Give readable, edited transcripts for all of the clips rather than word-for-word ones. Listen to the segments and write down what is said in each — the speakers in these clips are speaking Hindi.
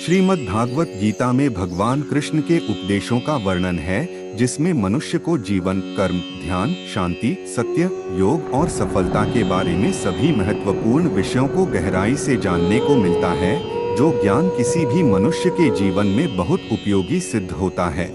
श्रीमद् भागवत गीता में भगवान कृष्ण के उपदेशों का वर्णन है, जिसमें मनुष्य को जीवन, कर्म, ध्यान, शांति, सत्य, योग और सफलता के बारे में सभी महत्वपूर्ण विषयों को गहराई से जानने को मिलता है, जो ज्ञान किसी भी मनुष्य के जीवन में बहुत उपयोगी सिद्ध होता है।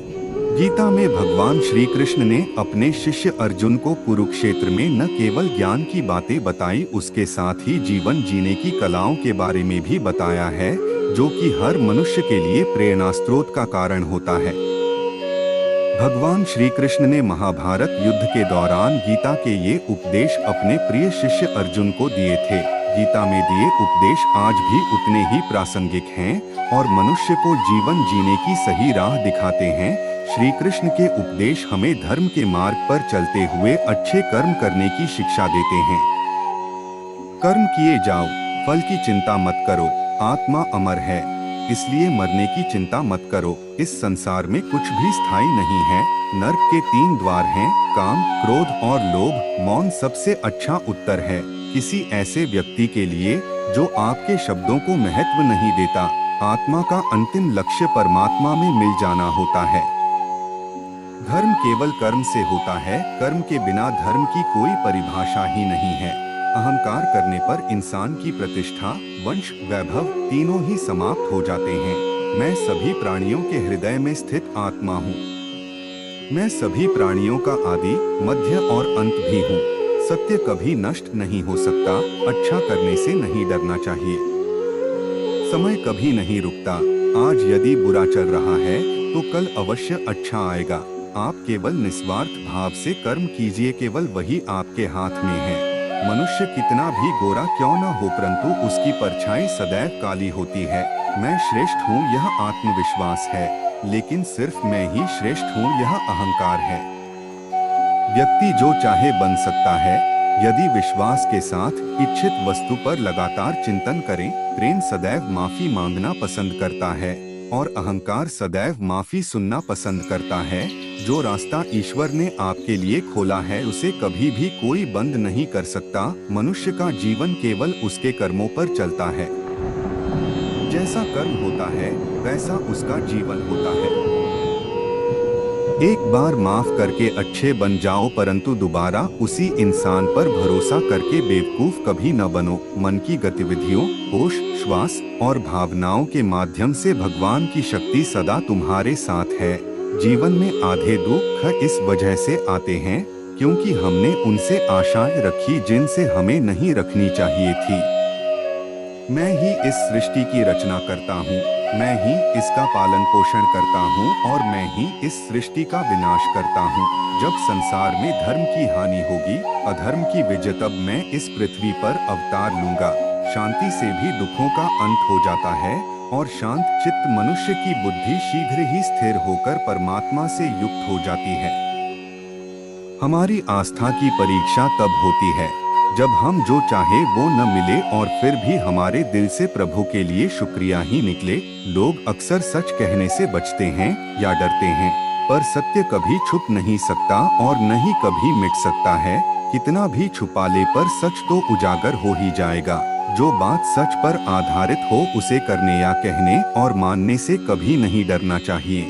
गीता में भगवान श्री कृष्ण ने अपने शिष्य अर्जुन को कुरुक्षेत्र में न केवल ज्ञान की बातें बताई, उसके साथ ही जीवन जीने की कलाओं के बारे में भी बताया है, जो कि हर मनुष्य के लिए प्रेरणा स्रोत का कारण होता है। भगवान श्री कृष्ण ने महाभारत युद्ध के दौरान गीता के ये उपदेश अपने प्रिय शिष्य अर्जुन को दिए थे। गीता में दिए उपदेश आज भी उतने ही प्रासंगिक हैं और मनुष्य को जीवन जीने की सही राह दिखाते हैं। श्री कृष्ण के उपदेश हमें धर्म के मार्ग पर चलते हुए अच्छे कर्म करने की शिक्षा देते हैं। कर्म किए जाओ, फल की चिंता मत करो, आत्मा अमर है, इसलिए मरने की चिंता मत करो। इस संसार में कुछ भी स्थायी नहीं है। नर्क के 3 द्वार हैं, काम, क्रोध और लोभ। मौन सबसे अच्छा उत्तर है किसी ऐसे व्यक्ति के लिए जो आपके शब्दों को महत्व नहीं देता। आत्मा का अंतिम लक्ष्य परमात्मा में मिल जाना होता है। धर्म केवल कर्म से होता है, कर्म के बिना धर्म की कोई परिभाषा ही नहीं है। अहंकार करने पर इंसान की प्रतिष्ठा, वंश, वैभव तीनों ही समाप्त हो जाते हैं। मैं सभी प्राणियों के हृदय में स्थित आत्मा हूँ। मैं सभी प्राणियों का आदि, मध्य और अंत भी हूँ। सत्य कभी नष्ट नहीं हो सकता। अच्छा करने से नहीं डरना चाहिए। समय कभी नहीं रुकता। आज यदि बुरा चल रहा है तो कल अवश्य अच्छा आएगा। आप केवल निस्वार्थ भाव से कर्म कीजिए, केवल वही आपके हाथ में है। मनुष्य कितना भी गोरा क्यों न हो, परंतु उसकी परछाई सदैव काली होती है। मैं श्रेष्ठ हूँ यह आत्मविश्वास है, लेकिन सिर्फ मैं ही श्रेष्ठ हूँ यह अहंकार है। व्यक्ति जो चाहे बन सकता है, यदि विश्वास के साथ इच्छित वस्तु पर लगातार चिंतन करें। प्रेम सदैव माफी मांगना पसंद करता है और अहंकार सदैव माफी सुनना पसंद करता है। जो रास्ता ईश्वर ने आपके लिए खोला है उसे कभी भी कोई बंद नहीं कर सकता। मनुष्य का जीवन केवल उसके कर्मों पर चलता है। जैसा कर्म होता है वैसा उसका जीवन होता है। एक बार माफ करके अच्छे बन जाओ, परंतु दोबारा उसी इंसान पर भरोसा करके बेवकूफ कभी न बनो। मन की गतिविधियों, होश, श्वास और भावनाओं के माध्यम से भगवान की शक्ति सदा तुम्हारे साथ है। जीवन में आधे दुख इस वजह से आते हैं क्योंकि हमने उनसे आशाएं रखी जिनसे हमें नहीं रखनी चाहिए थी। मैं ही इस सृष्टि की रचना करता हूँ, मैं ही इसका पालन पोषण करता हूँ और मैं ही इस सृष्टि का विनाश करता हूँ। जब संसार में धर्म की हानि होगी, अधर्म की विजय, तब मैं इस पृथ्वी पर अवतार लूंगा। शांति से भी दुखों का अंत हो जाता है और शांत चित्त मनुष्य की बुद्धि शीघ्र ही स्थिर होकर परमात्मा से युक्त हो जाती है। हमारी आस्था की परीक्षा तब होती है जब हम जो चाहे वो न मिले और फिर भी हमारे दिल से प्रभु के लिए शुक्रिया ही निकले। लोग अक्सर सच कहने से बचते हैं या डरते हैं, पर सत्य कभी छुप नहीं सकता और न ही कभी मिट सकता है। कितना भी छुपा ले पर सच तो उजागर हो ही जाएगा। जो बात सच पर आधारित हो उसे करने या कहने और मानने से कभी नहीं डरना चाहिए।